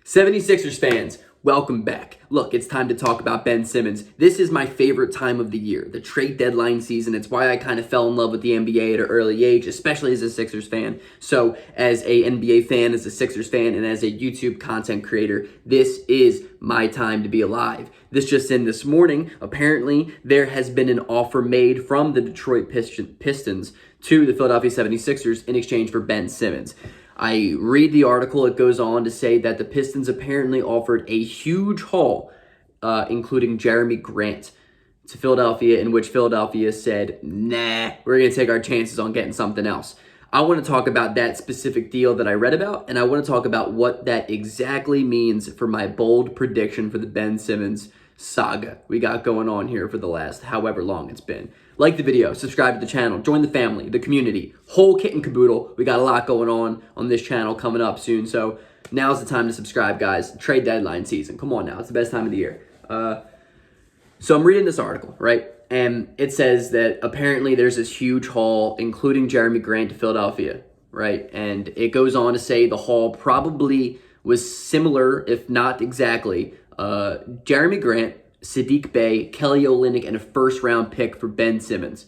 76ers fans, welcome back. Look, it's time to talk about Ben Simmons. This is my favorite time of the year, the trade deadline season. It's why I kind of fell in love with the NBA at an early age, especially as a Sixers fan. So as a NBA fan, as a Sixers fan, and as a YouTube content creator, this is my time to be alive. This just in this morning, apparently there has been an offer made from the Detroit Pistons to the Philadelphia 76ers in exchange for Ben Simmons. I read the article. It goes on to say that the Pistons apparently offered a huge haul, including Jeremy Grant, to Philadelphia, in which Philadelphia said, nah, we're going to take our chances on getting something else. I want to talk about that specific deal that I read about, and I want to talk about what that exactly means for my bold prediction for the Ben Simmons saga we got going on here for the last however long it's been. Like the video, subscribe to the channel, join the family, the community, whole kit and caboodle. We got a lot going on this channel coming up soon, so now's the time to subscribe, guys. Trade deadline season. Come on now, it's the best time of the year. So I'm reading this article, right? And it says that apparently there's this huge haul, including Jeremy Grant to Philadelphia, right? And it goes on to say the haul probably was similar, if not exactly, Jeremy Grant, Saddiq Bey, Kelly Olynyk, and a first-round pick for Ben Simmons.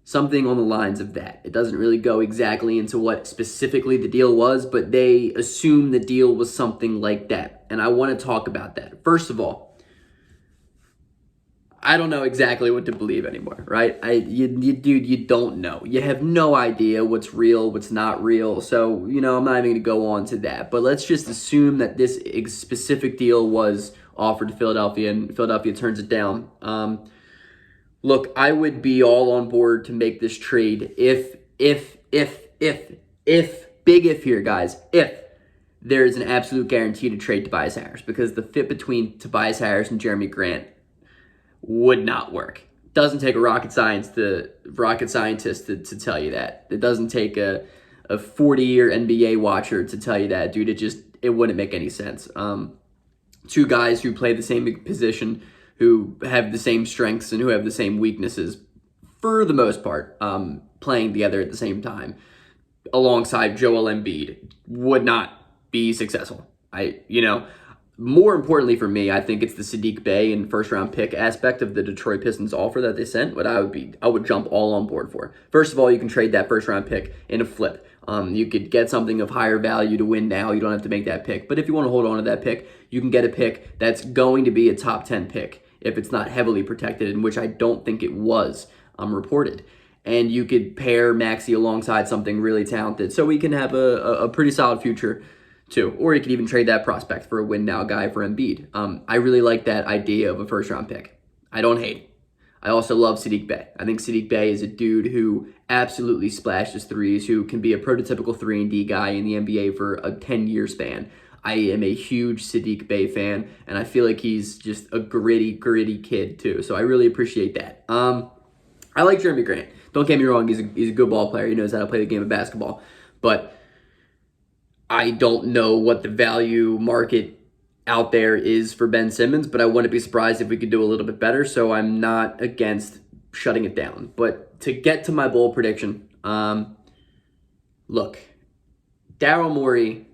Something on the lines of that. It doesn't really go exactly into what specifically the deal was, but they assume the deal was something like that. And I want to talk about that. First of all, I don't know exactly what to believe anymore, right? Dude, you don't know. You have no idea what's real, what's not real. So, I'm not even going to go on to that. But let's just assume that this specific deal was offered to Philadelphia, and Philadelphia turns it down. Look, I would be all on board to make this trade if, big if here, guys, if there is an absolute guarantee to trade Tobias Harris, because the fit between Tobias Harris and Jeremy Grant would not work. Doesn't take a rocket scientist to tell you that. It doesn't take a 40-year NBA watcher to tell you that, dude. It wouldn't make any sense. Two guys who play the same position, who have the same strengths and who have the same weaknesses, for the most part, playing together at the same time, alongside Joel Embiid, would not be successful. More importantly for me, I think it's the Saddiq Bey and first-round pick aspect of the Detroit Pistons offer that they sent, what I would jump all on board for. First of all, you can trade that first-round pick in a flip. You could get something of higher value to win now. You don't have to make that pick. But if you want to hold on to that pick, you can get a pick that's going to be a top 10 pick if it's not heavily protected, in which I don't think it was reported. And you could pair Maxey alongside something really talented, so we can have a pretty solid future too. Or you could even trade that prospect for a win-now guy for Embiid. I really like that idea of a first-round pick. I don't hate it. I also love Saddiq Bey. I think Saddiq Bey is a dude who absolutely splashes threes, who can be a prototypical 3-and-D guy in the NBA for a 10-year span. I am a huge Saddiq Bey fan, and I feel like he's just a gritty kid too. So I really appreciate that. I like Jeremy Grant. Don't get me wrong, he's a good ball player. He knows how to play the game of basketball. But I don't know what the value market out there is for Ben Simmons, but I wouldn't be surprised if we could do a little bit better, so I'm not against shutting it down. But to get to my bold prediction, look, Daryl Morey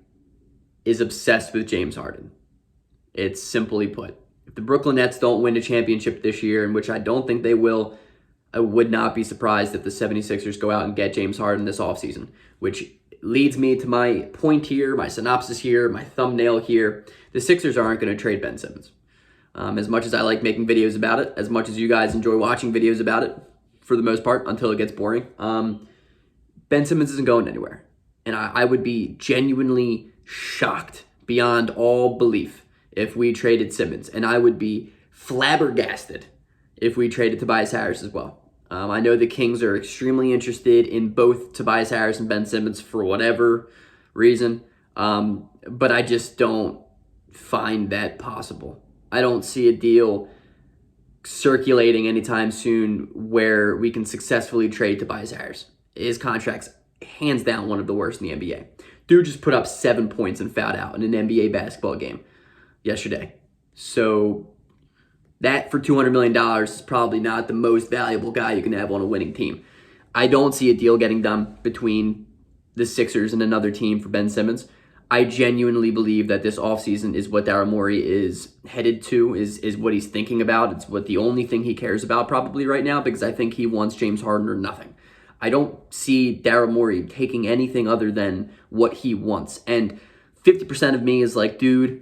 is obsessed with James Harden. It's simply put. If the Brooklyn Nets don't win a championship this year, in which I don't think they will, I would not be surprised if the 76ers go out and get James Harden this offseason, which leads me to my point here, my synopsis here, my thumbnail here. The Sixers aren't going to trade Ben Simmons. As much as I like making videos about it, as much as you guys enjoy watching videos about it, for the most part, until it gets boring, Ben Simmons isn't going anywhere. And I would be genuinely shocked beyond all belief if we traded Simmons. And I would be flabbergasted if we traded Tobias Harris as well. I know the Kings are extremely interested in both Tobias Harris and Ben Simmons for whatever reason, but I just don't find that possible. I don't see a deal circulating anytime soon where we can successfully trade Tobias Harris. His contract's hands down one of the worst in the NBA. Dude just put up 7 points and fouled out in an NBA basketball game yesterday. So that for $200 million is probably not the most valuable guy you can have on a winning team. I don't see a deal getting done between the Sixers and another team for Ben Simmons. I genuinely believe that this offseason is what Daryl Morey is headed to, is what he's thinking about. It's what the only thing he cares about probably right now, because I think he wants James Harden or nothing. I don't see Daryl Morey taking anything other than what he wants. And 50% of me is like, dude,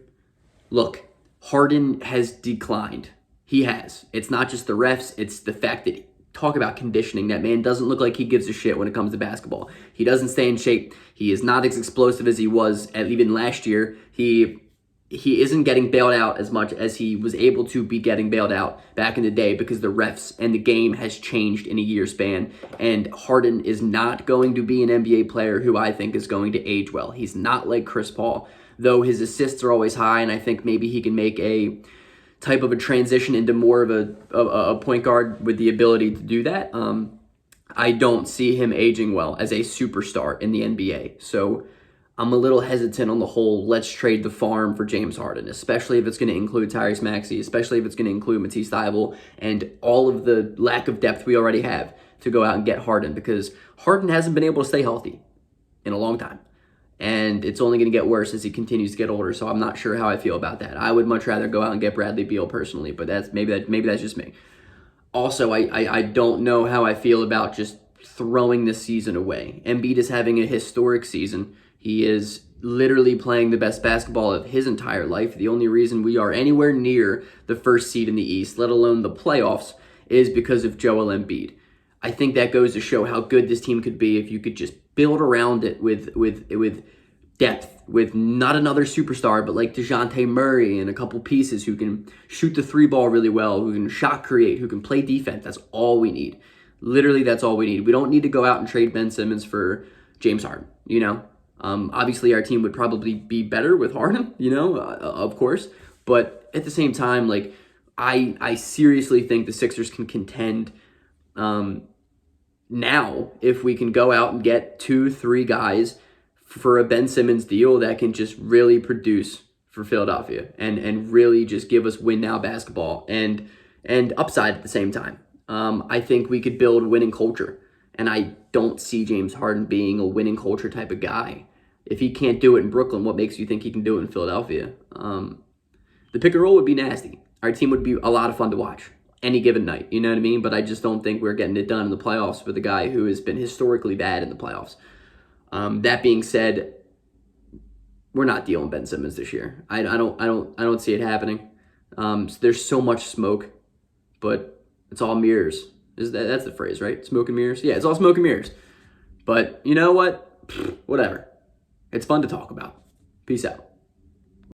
look, Harden has declined. He has. It's not just the refs, it's the fact that, talk about conditioning. That man doesn't look like he gives a shit when it comes to basketball. He doesn't stay in shape. He is not as explosive as he was even last year. He isn't getting bailed out as much as he was able to be getting bailed out back in the day, because the refs and the game has changed in a year span. And Harden is not going to be an NBA player who I think is going to age well. He's not like Chris Paul, though his assists are always high, and I think maybe he can make a type of a transition into more of a point guard with the ability to do that. I don't see him aging well as a superstar in the NBA. So I'm a little hesitant on the whole let's trade the farm for James Harden, especially if it's going to include Tyrese Maxey, especially if it's going to include Matisse Thybulle and all of the lack of depth we already have to go out and get Harden, because Harden hasn't been able to stay healthy in a long time. And it's only going to get worse as he continues to get older. So I'm not sure how I feel about that. I would much rather go out and get Bradley Beal personally, but maybe that's just me. Also, I don't know how I feel about just throwing this season away. Embiid is having a historic season. He is literally playing the best basketball of his entire life. The only reason we are anywhere near the first seed in the East, let alone the playoffs, is because of Joel Embiid. I think that goes to show how good this team could be if you could just build around it with depth, with not another superstar, but like DeJounte Murray and a couple pieces who can shoot the three ball really well, who can shot create, who can play defense. That's all we need. Literally, that's all we need. We don't need to go out and trade Ben Simmons for James Harden, you know? Obviously, our team would probably be better with Harden, you know, of course. But at the same time, like, I seriously think the Sixers can contend now if we can go out and get 2-3 guys for a Ben Simmons deal that can just really produce for Philadelphia and really just give us win now basketball and upside at the same time. I think we could build winning culture, and I don't see James Harden being a winning culture type of guy. If he can't do it in Brooklyn, what makes you think he can do it in Philadelphia? The pick and roll would be nasty. Our team would be a lot of fun to watch any given night, you know what I mean? But I just don't think we're getting it done in the playoffs with a guy who has been historically bad in the playoffs. That being said, we're not dealing Ben Simmons this year. I don't see it happening. There's so much smoke, but it's all mirrors. That's the phrase, right? Smoke and mirrors. Yeah, it's all smoke and mirrors. But you know what? Whatever. It's fun to talk about. Peace out.